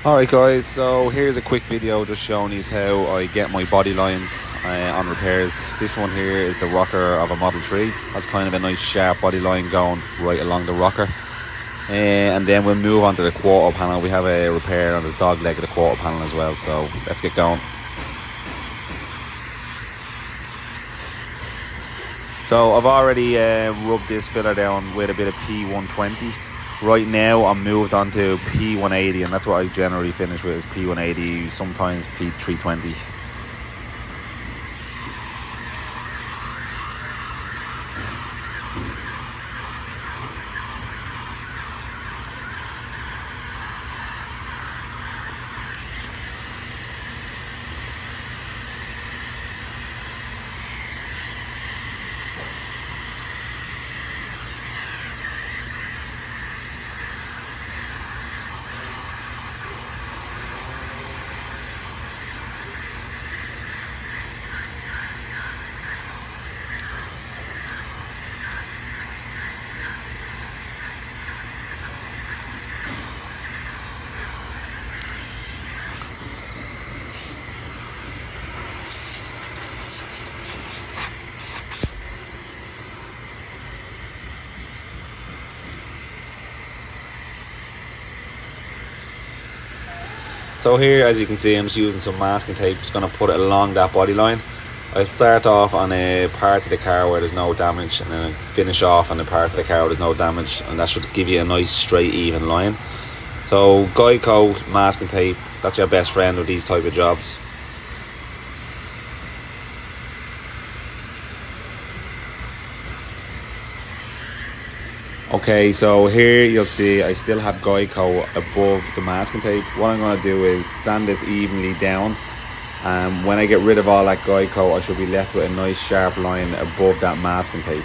Alright guys, so here's a quick video just showing you how I get my body lines on repairs. This one here is the rocker of a Model 3. That's kind of a nice sharp body line going right along the rocker. And then we'll move on to the quarter panel. We have a repair on the dog leg of the quarter panel as well, so let's get going. So I've already rubbed this filler down with a bit of P120. Right now I'm moved on to P180, and that's what I generally finish with, is P180, sometimes P320. So here, as you can see, I'm just using some masking tape, just going to put it along that body line. I'll start off on a part of the car where there's no damage, and then finish off on the part of the car where there's no damage, and that should give you a nice straight even line. So Geico masking tape, that's your best friend with these type of jobs. Okay, so here you'll see I still have Geico above the masking tape. What I'm going to do is sand this evenly down. When I get rid of all that Geico, I should be left with a nice sharp line above that masking tape.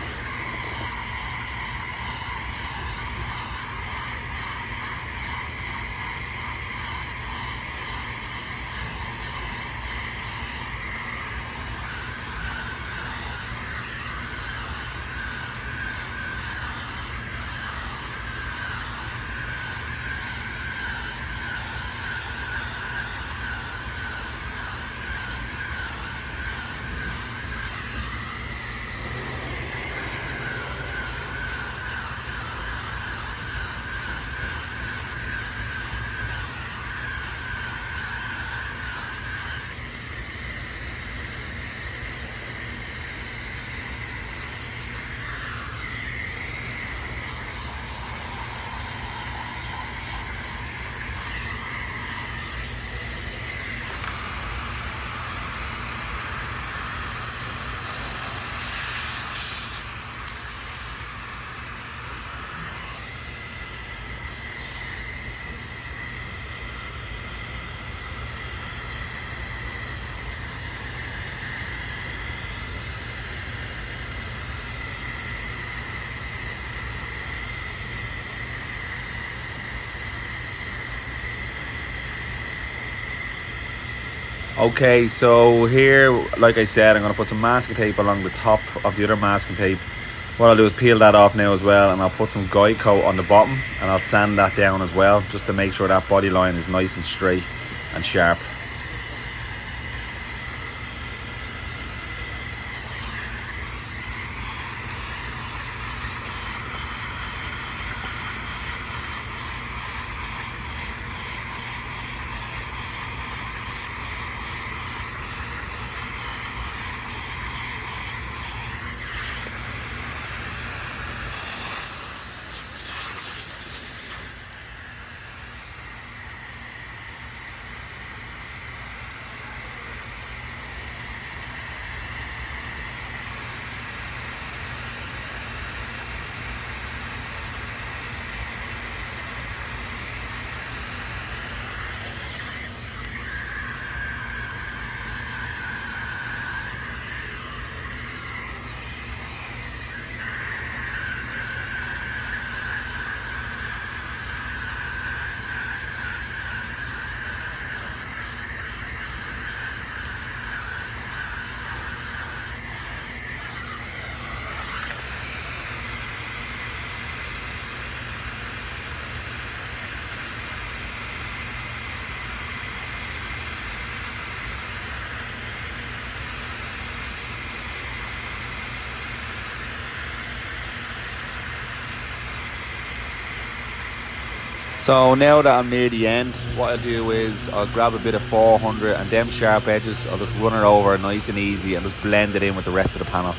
Okay, so here, like I said, I'm going to put some masking tape along the top of the other masking tape. What I'll do is peel that off now as well, and I'll put some Geico on the bottom, and I'll sand that down as well, just to make sure that body line is nice and straight and sharp. So now that I'm near the end, what I'll do is I'll grab a bit of 400 and them sharp edges, I'll just run it over nice and easy and just blend it in with the rest of the panel.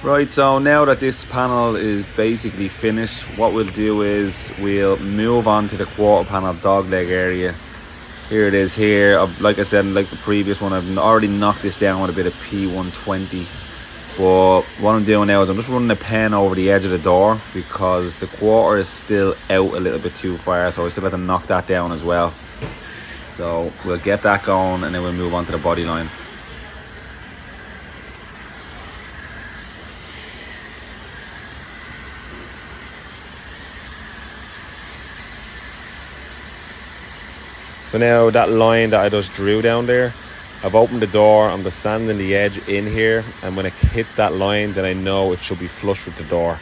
Right, so now that this panel is basically finished, what we'll do is we'll move on to the quarter panel dogleg area. Here it is here. Like I said, like the previous one, I've already knocked this down with a bit of P120. But what I'm doing now is I'm just running a pen over the edge of the door because the quarter is still out a little bit too far, so I still have to knock that down as well. So we'll get that going and then we'll move on to the body line. So now that line that I just drew down there, I've opened the door, I'm just sanding the edge in here, and when it hits that line, then I know it should be flush with the door.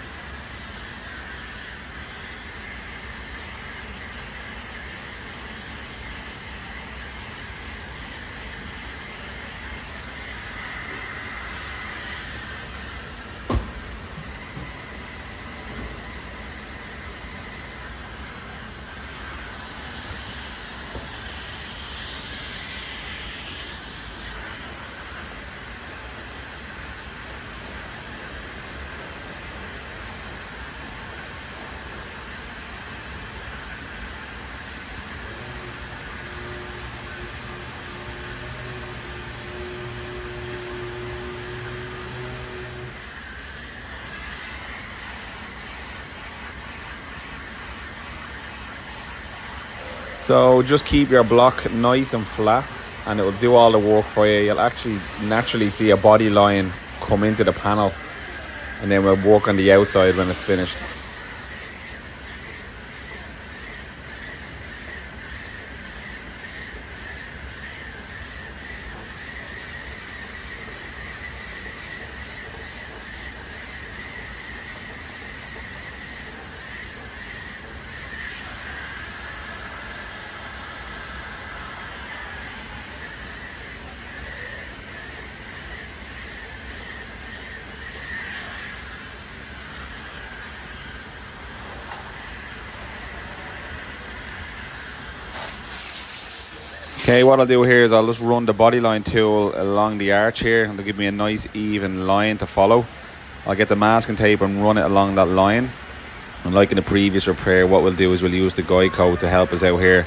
So just keep your block nice and flat and it will do all the work for you. You'll actually naturally see a body line come into the panel and then we'll work on the outside when it's finished. Okay, what I'll do here is I'll just run the body line tool along the arch here and it'll give me a nice even line to follow. I'll get the masking tape and run it along that line. And like in the previous repair, what we'll do is we'll use the guide code to help us out here.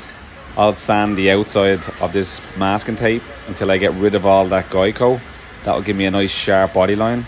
I'll sand the outside of this masking tape until I get rid of all that guide code. That'll give me a nice sharp body line.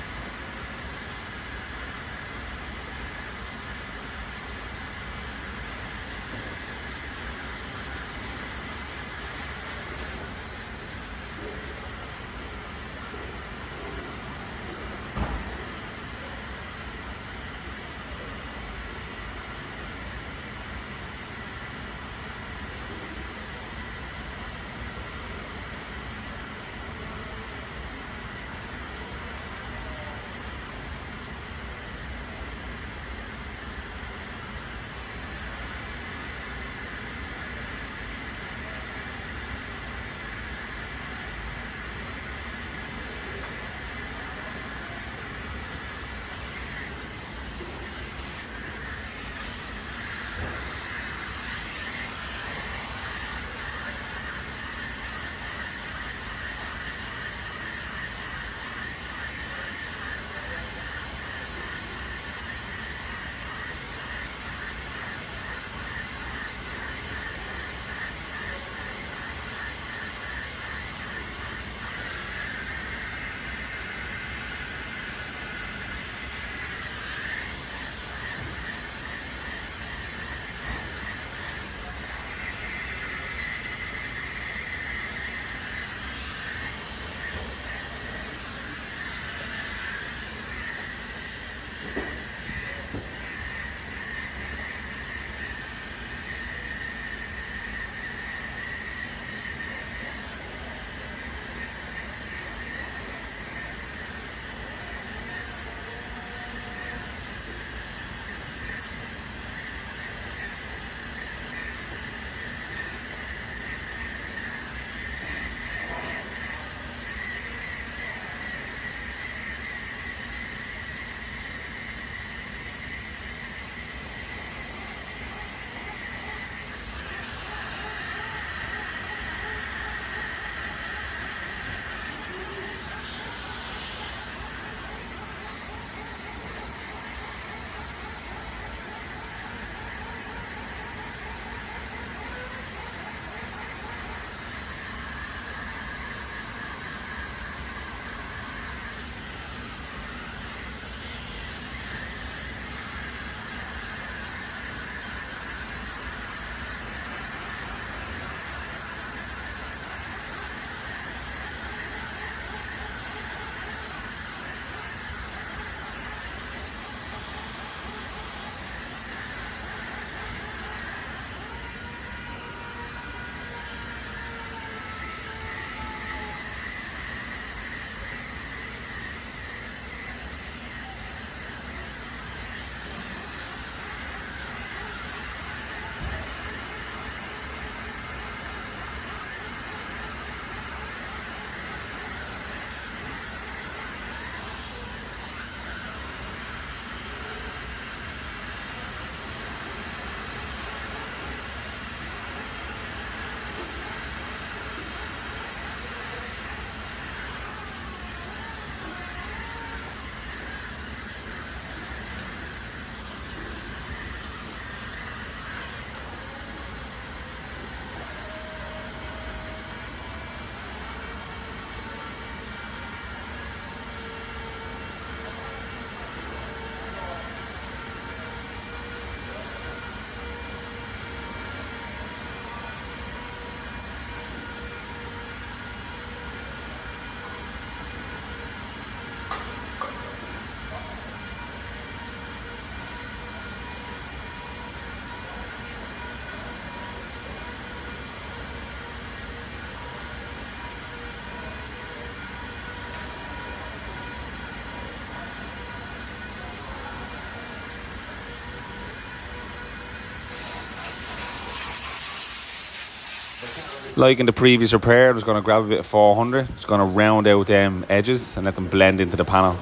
Like in the previous repair, I was going to grab a bit of 400, just going to round out them edges and let them blend into the panel.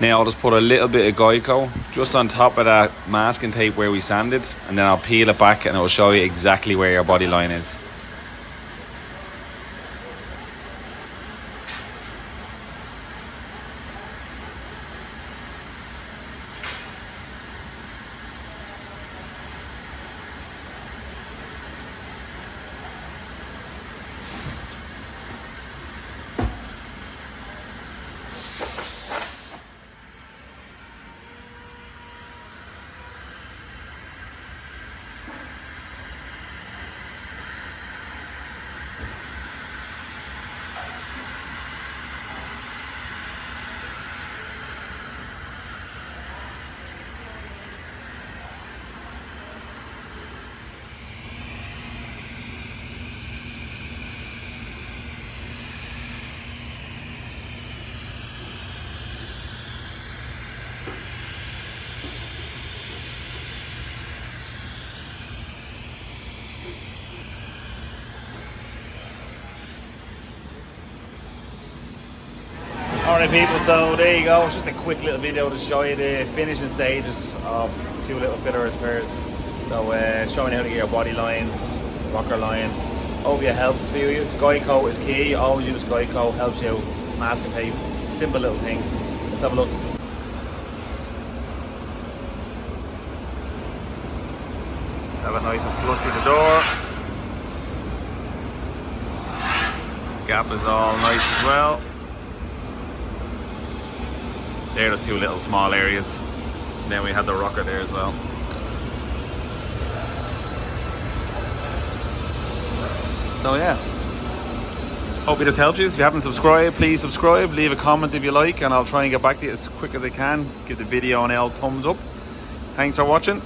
Now I'll just put a little bit of Geico just on top of that masking tape where we sanded, and then I'll peel it back and it'll show you exactly where your body line is. Alright people, so there you go. It's just a quick little video to show you the finishing stages of two little filler repairs. So showing you how to get your body lines, rocker line. Hope it helps for you. Geico is key. Always use Geico, helps you out. Masking tape, simple little things. Let's have a look. Have it nice and flush with the door. Gap is all nice as well. There's two little small areas. Then we had the rocker there as well. So yeah, hope it has helped you. If you haven't subscribed, please subscribe, leave a comment if you like, and I'll try and get back to you as quick as I can. Give the video an L thumbs up. Thanks for watching.